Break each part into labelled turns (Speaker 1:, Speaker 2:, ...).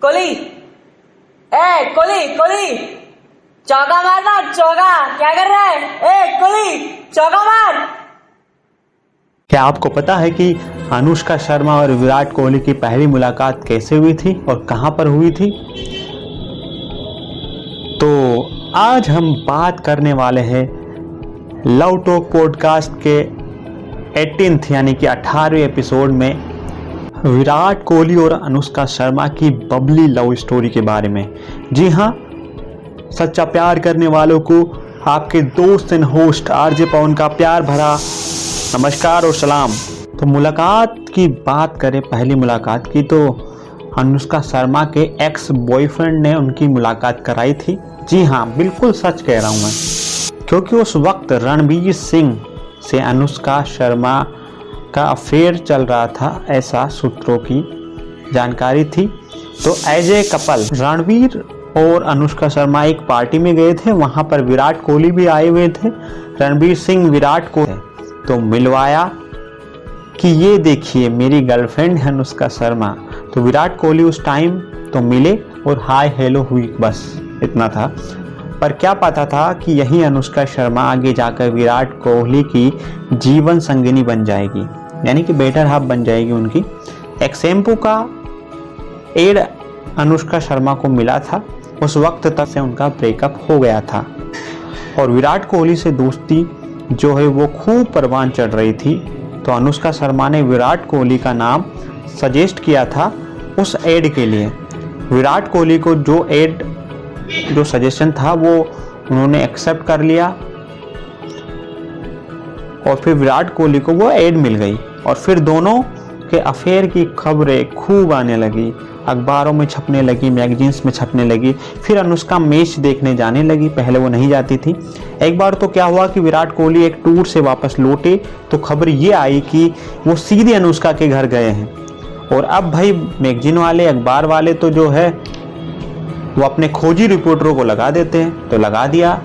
Speaker 1: कोहली, ए कोहली कोहली, चौका मारना, चौका। क्या कर रहा है? ए कोहली, चौका मार।
Speaker 2: क्या आपको पता है कि अनुष्का शर्मा और विराट कोहली की पहली मुलाकात कैसे हुई थी और कहां पर हुई थी? तो आज हम बात करने वाले हैं लव टॉक पॉडकास्ट के 18th यानी कि 18वें एपिसोड में विराट कोहली और अनुष्का शर्मा की बबली लव स्टोरी के बारे में। जी हाँ, सच्चा प्यार करने वालों को आपके दोस्त एंड होस्ट आरजे पवन का प्यार भरा नमस्कार और सलाम। तो मुलाकात की बात करें, पहली मुलाकात की, तो अनुष्का शर्मा के एक्स बॉयफ्रेंड ने उनकी मुलाकात कराई थी। जी हाँ, बिल्कुल सच कह रहा हूँ मैं, क्योंकि उस वक्त रणवीर सिंह से अनुष्का शर्मा का अफेयर चल रहा था, ऐसा सूत्रों की जानकारी थी। तो एज ए कपल रणवीर और अनुष्का शर्मा एक पार्टी में गए थे, वहां पर विराट कोहली भी आए हुए थे। रणवीर सिंह विराट को तो मिलवाया कि ये देखिए मेरी गर्लफ्रेंड है अनुष्का शर्मा। तो विराट कोहली उस टाइम तो मिले और हाय हेलो हुई, बस इतना था। पर क्या पता था कि यही अनुष्का शर्मा आगे जाकर विराट कोहली की जीवन संगिनी बन जाएगी, यानी कि बेटर हाफ बन जाएगी उनकी। एक शैम्पू का एड अनुष्का शर्मा को मिला था, उस वक्त तक से उनका ब्रेकअप हो गया था और विराट कोहली से दोस्ती जो है वो खूब परवान चढ़ रही थी। तो अनुष्का शर्मा ने विराट कोहली का नाम सजेस्ट किया था उस एड के लिए। विराट कोहली को जो सजेशन था वो उन्होंने एक्सेप्ट कर लिया और फिर विराट कोहली को वो एड मिल गई और फिर दोनों के अफेयर की खबरें खूब आने लगी, अखबारों में छपने लगी, मैगजीन्स में छपने लगी। फिर अनुष्का मैच देखने जाने लगी, पहले वो नहीं जाती थी। एक बार तो क्या हुआ कि विराट कोहली एक टूर से वापस लौटे तो खबर ये आई कि वो सीधे अनुष्का के घर गए हैं। और अब भाई मैगजीन वाले, अखबार वाले तो जो है वो अपने खोजी रिपोर्टरों को लगा देते हैं, तो लगा दिया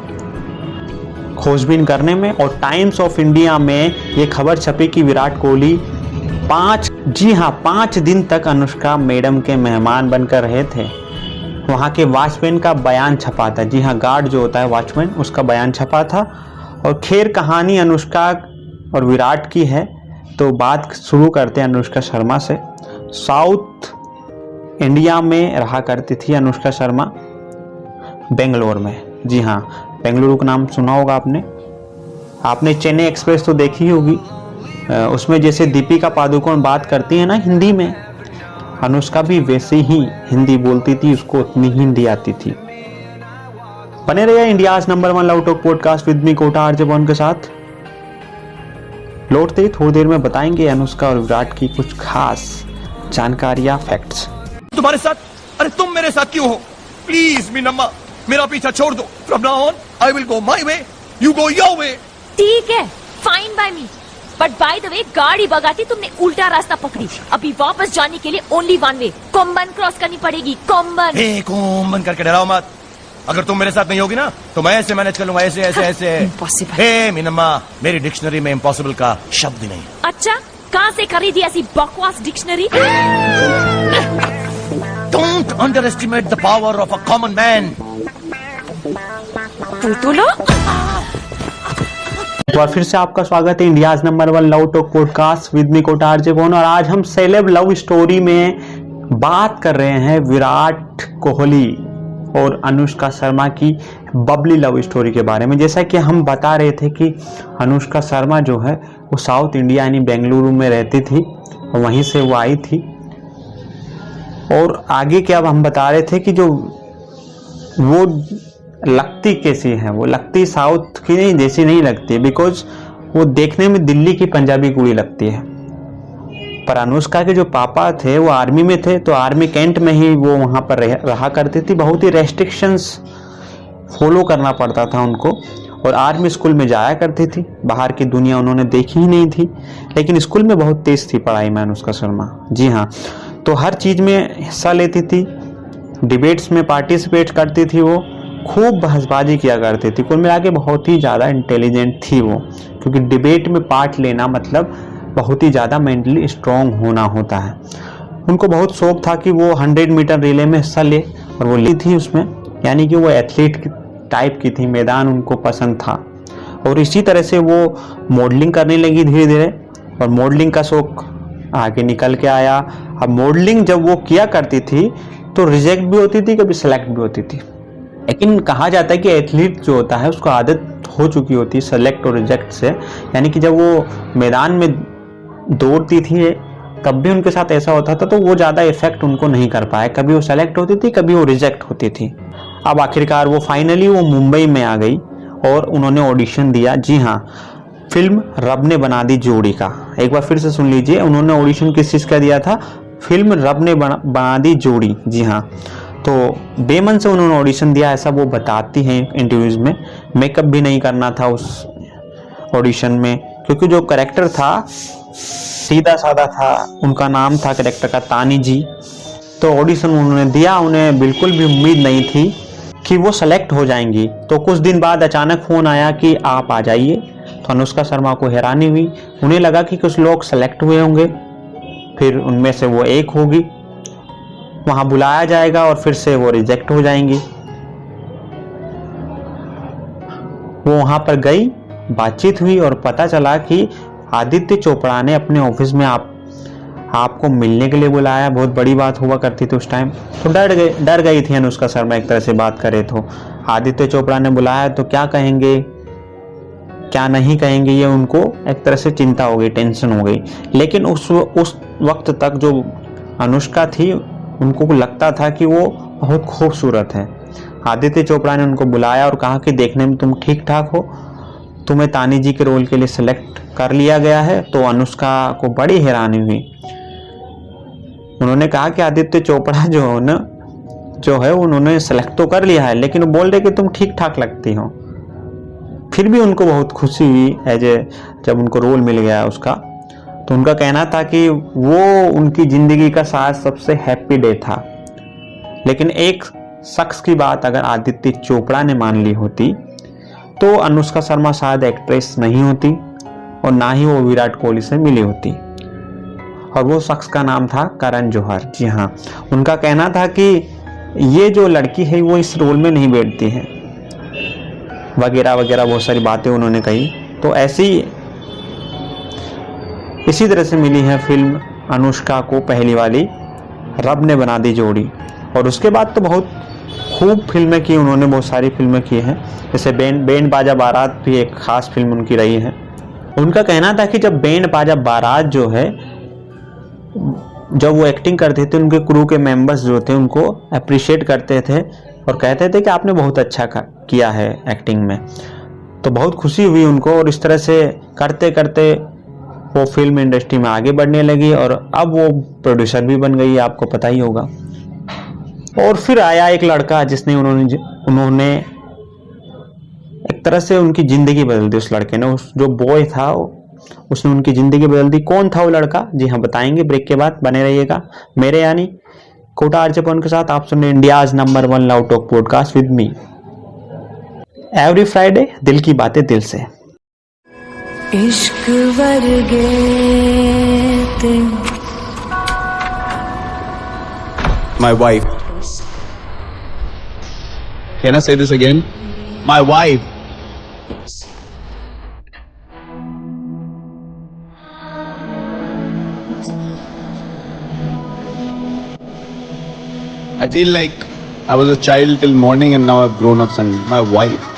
Speaker 2: खोजबीन करने में। और टाइम्स ऑफ इंडिया में ये खबर छपी कि विराट कोहली 5 दिन तक अनुष्का मैडम के मेहमान बनकर रहे थे। वहाँ के वॉचमैन का बयान छपा था। जी हाँ, गार्ड जो होता है वॉचमैन, उसका बयान छपा था। और खैर कहानी अनुष्का और विराट की है, तो बात शुरू करते हैं अनुष्का शर्मा से। साउथ इंडिया में रहा करती थी अनुष्का शर्मा, बेंगलोर में। जी हाँ, बेंगलुरु का नाम सुना होगा आपने चेन्नई एक्सप्रेस तो देखी होगी। उसमें जैसे दीपिका पादुकोण बात करती है ना हिंदी में, अनुष्का भी वैसे ही हिंदी बोलती थी, उसको उतनी हिंदी आती थी। बने रहिए India's number 1 love talk podcast with me Kota RJ Pawan के साथ। लौटते ही थोड़ी देर में बताएंगे अनुष्का और विराट की कुछ खास जानकारियां, फैक्ट्स।
Speaker 3: तुम्हारे साथ, अरे तुम मेरे साथ क्यों हो? प्लीज मीनम्मा, मेरा पीछा छोड़ दो। From now on I will go my way, you go your way.
Speaker 4: ठीक है, fine by me, but by the way गाड़ी भगाती तुमने उल्टा रास्ता पकड़ी। अभी वापस जाने के लिए ओनली वन वे, कोम्बन क्रॉस करनी पड़ेगी। कोम्बन
Speaker 3: कोम्बन करके डराओ मत। अगर तुम मेरे साथ नहीं होगी ना तो मैं ऐसे मैनेज कर लूंगा, ऐसे ऐसे ऐसे।
Speaker 4: इम्पॉसिबल।
Speaker 3: हे मीनम्मा, मेरी डिक्शनरी में इम्पॉसिबल का शब्द ही नहीं।
Speaker 4: अच्छा, कहाँ से खरीदी ऐसी बकवास dictionary?
Speaker 3: Don't underestimate the power of a common man.
Speaker 4: लो
Speaker 2: एक बार फिर से आपका स्वागत है India's number 1 love talk podcast with me Kota RJ Pawan. और आज हम सेलेब लव स्टोरी में बात कर रहे हैं विराट कोहली और अनुष्का शर्मा की बबली लव स्टोरी के बारे में। जैसा कि हम बता रहे थे कि अनुष्का शर्मा जो है वो साउथ इंडिया यानी बेंगलुरु में रहती थी और वहीं से वो आई थी। और आगे क्या अब हम बता रहे थे कि जो वो लगती कैसी है, वो लगती साउथ की नहीं, जैसी नहीं लगती, बिकॉज वो देखने में दिल्ली की पंजाबी कुड़ी लगती है। पर अनुष्का के जो पापा थे वो आर्मी में थे, तो आर्मी कैंट में ही वो वहाँ पर रहा करती थी। बहुत ही रेस्ट्रिक्शंस फॉलो करना पड़ता था उनको और आर्मी स्कूल में जाया करती थी। बाहर की दुनिया उन्होंने देखी ही नहीं थी, लेकिन स्कूल में बहुत तेज थी पढ़ाई में अनुष्का शर्मा। जी हाँ, तो हर चीज़ में हिस्सा लेती थी, डिबेट्स में पार्टिसिपेट करती थी, वो खूब बहसबाजी किया करती थी। कुल मिला के बहुत ही ज़्यादा इंटेलिजेंट थी वो, क्योंकि डिबेट में पार्ट लेना मतलब बहुत ही ज़्यादा मेंटली स्ट्रॉन्ग होना होता है। उनको बहुत शौक था कि वो 100 मीटर रिले में हिस्सा ले, और वो ली थी उसमें, यानी कि वो एथलीट टाइप की थी, मैदान उनको पसंद था। और इसी तरह से वो मॉडलिंग करने लगी धीरे धीरे, और मॉडलिंग का शौक आगे निकल के आया। अब मॉडलिंग जब वो किया करती थी तो रिजेक्ट भी होती थी, कभी सेलेक्ट भी होती थी। लेकिन कहा जाता है कि एथलीट जो होता है उसको आदत हो चुकी होती है सेलेक्ट और रिजेक्ट से, यानी कि जब वो मैदान में दौड़ती थी तब भी उनके साथ ऐसा होता था, तो वो ज़्यादा इफेक्ट उनको नहीं कर पाए, कभी वो सेलेक्ट होती थी, कभी वो रिजेक्ट होती थी। अब आखिरकार वो फाइनली वो मुंबई में आ गई और उन्होंने ऑडिशन दिया। जी हाँ, फिल्म रब ने बना दी जोड़ी का। एक बार फिर से सुन लीजिए, उन्होंने ऑडिशन किस चीज़ का दिया था? फिल्म रब ने बना दी जोड़ी। जी हाँ, तो बेमन से उन्होंने ऑडिशन दिया, ऐसा वो बताती हैं इंटरव्यूज में। मेकअप भी नहीं करना था उस ऑडिशन में, क्योंकि जो कैरेक्टर था सीधा साधा था। उनका नाम था कैरेक्टर का तानी जी। तो ऑडिशन उन्होंने दिया, उन्हें बिल्कुल भी उम्मीद नहीं थी कि वो सेलेक्ट हो जाएंगी। तो कुछ दिन बाद अचानक फ़ोन आया कि आप आ जाइए। तो अनुष्का शर्मा को हैरानी हुई, उन्हें लगा कि कुछ लोग सेलेक्ट हुए होंगे, फिर उनमें से वो एक होगी, वहाँ बुलाया जाएगा और फिर से वो रिजेक्ट हो जाएंगी। वो वहाँ पर गई, बातचीत हुई और पता चला कि आदित्य चोपड़ा ने अपने ऑफिस में आपको मिलने के लिए बुलाया। बहुत बड़ी बात हुआ करती थी उस टाइम। तो डर गई थी अनुष्का शर्मा, एक तरह से बात करे तो। आदित्य चोपड़ा ने बुलाया तो क्या कहेंगे क्या नहीं कहेंगे, ये उनको एक तरह से चिंता हो गई, टेंशन हो गई। लेकिन उस वक्त तक जो अनुष्का थी उनको लगता था कि वो बहुत खूबसूरत है। आदित्य चोपड़ा ने उनको बुलाया और कहा कि देखने में तुम ठीक ठाक हो, तुम्हें तानी जी के रोल के लिए सिलेक्ट कर लिया गया है। तो अनुष्का को बड़ी हैरानी हुई। उन्होंने कहा कि आदित्य चोपड़ा जो है उन्होंने सेलेक्ट तो कर लिया है, लेकिन वो बोल रहे कि तुम ठीक ठाक लगती हो। फिर भी उनको बहुत खुशी हुई जब उनको रोल मिल गया उसका। तो उनका कहना था कि वो उनकी जिंदगी का शायद सबसे हैप्पी डे था। लेकिन एक शख्स की बात अगर आदित्य चोपड़ा ने मान ली होती तो अनुष्का शर्मा शायद एक्ट्रेस नहीं होती और ना ही वो विराट कोहली से मिली होती। और वो शख्स का नाम था करण जौहर। जी हाँ, उनका कहना था कि ये जो लड़की है वो इस रोल में नहीं बैठती है, वगैरह वगैरह बहुत सारी बातें उन्होंने कही। तो इसी तरह से मिली है फिल्म अनुष्का को पहली वाली रब ने बना दी जोड़ी। और उसके बाद तो बहुत खूब फिल्में की उन्होंने, बहुत सारी फिल्में की हैं, जैसे बैंड बाजा बारात भी एक खास फिल्म उनकी रही है। उनका कहना था कि जब बैंड बाजा बारात जो है, जब वो एक्टिंग करते थे उनके क्रू के मेंबर्स जो थे उनको अप्रिशिएट करते थे और कहते थे कि आपने बहुत अच्छा किया है एक्टिंग में। तो बहुत खुशी हुई उनको, और इस तरह से करते करते वो फिल्म इंडस्ट्री में आगे बढ़ने लगी और अब वो प्रोड्यूसर भी बन गई, आपको पता ही होगा। और फिर आया एक लड़का जिसने उन्होंने एक तरह से उनकी जिंदगी बदल दी। उस लड़के ने, उस जो बॉय था उसने उनकी जिंदगी बदल दी। कौन था वो लड़का? जी हाँ, बताएंगे ब्रेक के बाद, बने रहिएगा मेरे यानी कोटा आर्चपन के साथ। आप सुन रहे India's number 1 love talk podcast with me every Friday, दिल की बातें दिल से।
Speaker 5: इश्क वर्गे ते
Speaker 6: My wife. Can I say this again? My wife. I feel like I was a child till morning and now I've grown up and my wife.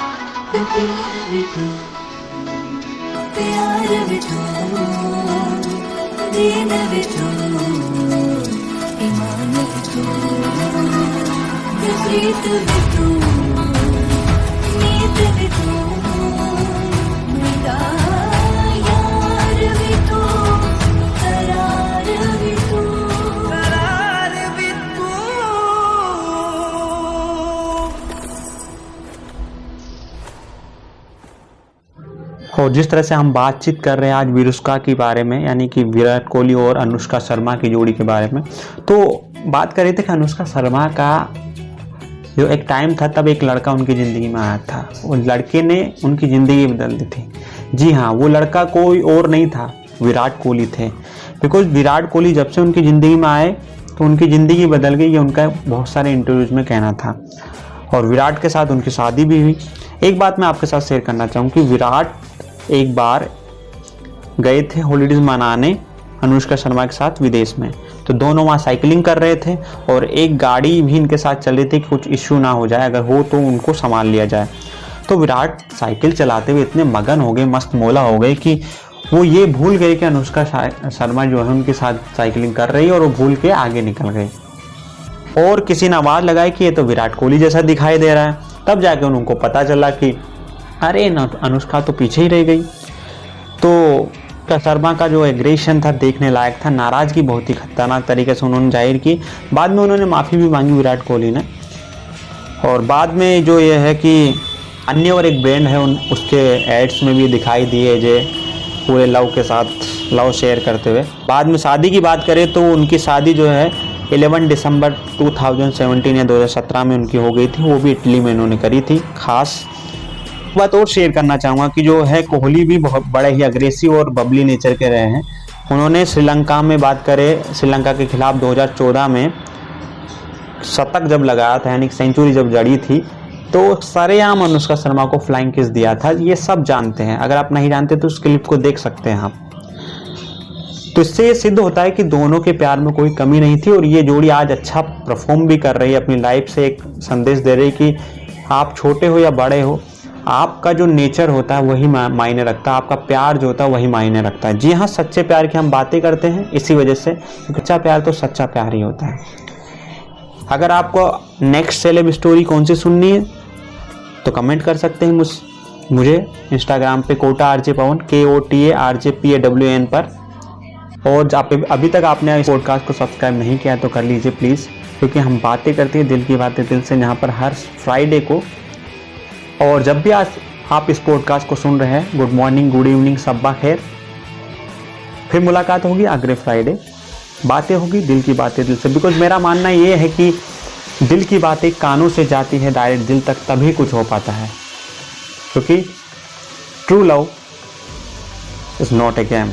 Speaker 5: प्यार भी तू, दीन भी तू, ईमान भी तू, प्रीत भी तू, नीत भी तू, मेरा यार भी तू, करार भी तू, करार भी तू।
Speaker 2: और जिस तरह से हम बातचीत कर रहे हैं आज विरुष्का के बारे में, यानी कि विराट कोहली और अनुष्का शर्मा की जोड़ी के बारे में, तो बात कर रहे थे कि अनुष्का शर्मा का जो एक टाइम था तब एक लड़का उनकी ज़िंदगी में आया था, उस लड़के ने उनकी ज़िंदगी बदल दी थी। जी हाँ, वो लड़का कोई और नहीं था, विराट कोहली थे। बिकॉज विराट कोहली जब से उनकी ज़िंदगी में आए तो उनकी ज़िंदगी बदल गई, ये उनका बहुत सारे इंटरव्यूज़ में कहना था। और विराट के साथ उनकी शादी भी हुई। एक बात मैं आपके साथ शेयर करना चाहूँ कि विराट एक बार गए थे हॉलीडेज मनाने अनुष्का शर्मा के साथ विदेश में, तो दोनों वहाँ साइकिलिंग कर रहे थे और एक गाड़ी भी इनके साथ चल रही थी कि कुछ इश्यू ना हो जाए, अगर हो तो उनको संभाल लिया जाए। तो विराट साइकिल चलाते हुए इतने मगन हो गए, मस्त मोला हो गए कि वो ये भूल गए कि अनुष्का शर्मा जो है उनके साथ साइकिलिंग कर रही है, और वो भूल के आगे निकल गए। और किसी ने आवाज़ लगाई कि ये तो विराट कोहली जैसा दिखाई दे रहा है। तब जाके उनको पता चला कि अरे न, अनुष्का तो पीछे ही रह गई। तो शर्मा का जो एग्रेशन था देखने लायक था, नाराज़गी बहुत ही खतरनाक तरीके से उन्होंने जाहिर की। बाद में उन्होंने माफ़ी भी मांगी विराट कोहली ने। और बाद में जो ये है कि अन्य और एक ब्रांड है उसके एड्स में भी दिखाई दिए जो पूरे लव के साथ लव शेयर करते हुए। बाद में शादी की बात करें तो उनकी शादी जो है 11 दिसंबर 2017 या 2017 में उनकी हो गई थी, वो भी इटली में उन्होंने करी थी। खास बात और शेयर करना चाहूँगा कि जो है कोहली भी बहुत बड़े ही अग्रेसिव और बबली नेचर के रहे हैं। उन्होंने श्रीलंका में बात करें, श्रीलंका के खिलाफ 2014 में शतक जब लगाया था, यानी सेंचुरी जब जड़ी थी, तो सरेआम अनुष्का शर्मा को फ्लाइंग किस दिया था। ये सब जानते हैं, अगर आप नहीं जानते तो उस क्लिप को देख सकते हैं आप। तो इससे ये सिद्ध होता है कि दोनों के प्यार में कोई कमी नहीं थी, और ये जोड़ी आज अच्छा परफॉर्म भी कर रही है, अपनी लाइफ से एक संदेश दे रही कि आप छोटे हो या बड़े हो, आपका जो नेचर होता है वही मायने रखता है, आपका प्यार जो होता है वही मायने रखता है। जी हाँ, सच्चे प्यार की हम बातें करते हैं इसी वजह से, सच्चा प्यार तो सच्चा प्यार ही होता है। अगर आपको नेक्स्ट सेलेब स्टोरी कौन सी सुननी है तो कमेंट कर सकते हैं मुझे इंस्टाग्राम पे कोटा आरजे पवन KOTARJPAWN पर। और अभी तक आपने इस पॉडकास्ट को सब्सक्राइब नहीं किया तो कर लीजिए प्लीज़, क्योंकि हम बातें करते हैं दिल की बातें दिल से, यहाँ पर हर फ्राइडे को। और जब भी आज आप इस पॉडकास्ट को सुन रहे हैं, गुड मॉर्निंग, गुड इवनिंग, सब्बा खैर। फिर मुलाकात होगी अगले फ्राइडे, बातें होगी दिल की बातें दिल से। बिकॉज मेरा मानना ये है कि दिल की बातें कानों से जाती है डायरेक्ट दिल तक, तभी कुछ हो पाता है, क्योंकि true love is not a game.